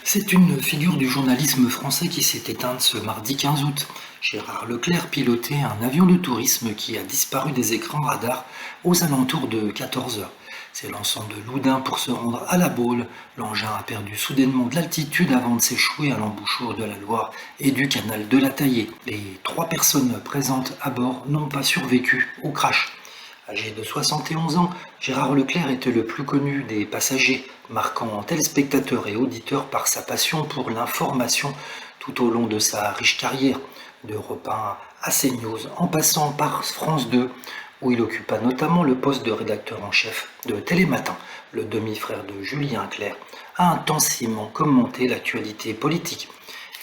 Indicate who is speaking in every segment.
Speaker 1: C'est une figure du journalisme français qui s'est éteinte ce mardi 15 août. Gérard Leclerc pilotait un avion de tourisme qui a disparu des écrans radars aux alentours de 14 heures. S'élançant de Loudun pour se rendre à La Baule, l'engin a perdu soudainement de l'altitude avant de s'échouer à l'embouchure de la Loire et du canal de la Taillée. Les 3 personnes présentes à bord n'ont pas survécu au crash. Âgé de 71 ans, Gérard Leclerc était le plus connu des passagers, marquant téléspectateurs et auditeurs par sa passion pour l'information tout au long de sa riche carrière, d'Europe 1 à CNews, en passant par France 2, où il occupa notamment le poste de rédacteur en chef de Télématin. Le demi-frère de Julien Clerc a intensément commenté l'actualité politique.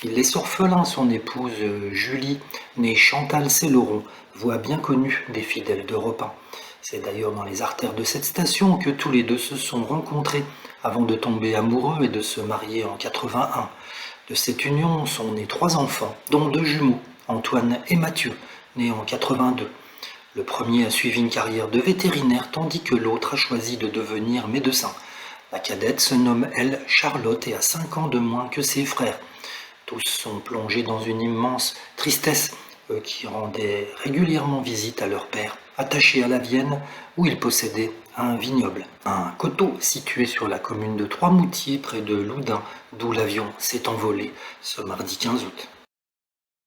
Speaker 1: Il laisse orphelin son épouse Julie, née Chantal Céloron, voix bien connue des fidèles d'Europe 1. C'est d'ailleurs dans les artères de cette station que tous les deux se sont rencontrés avant de tomber amoureux et de se marier en 81. De cette union sont nés 3 enfants, dont 2 jumeaux, Antoine et Mathieu, nés en 82. Le premier a suivi une carrière de vétérinaire tandis que l'autre a choisi de devenir médecin. La cadette se nomme, elle, Charlotte et a 5 ans de moins que ses frères. Tous sont plongés dans une immense tristesse, eux qui rendaient régulièrement visite à leur père, attaché à la Vienne, où il possédait un vignoble, un coteau situé sur la commune de Trois-Moutiers près de Loudun, d'où l'avion s'est envolé ce mardi 15 août.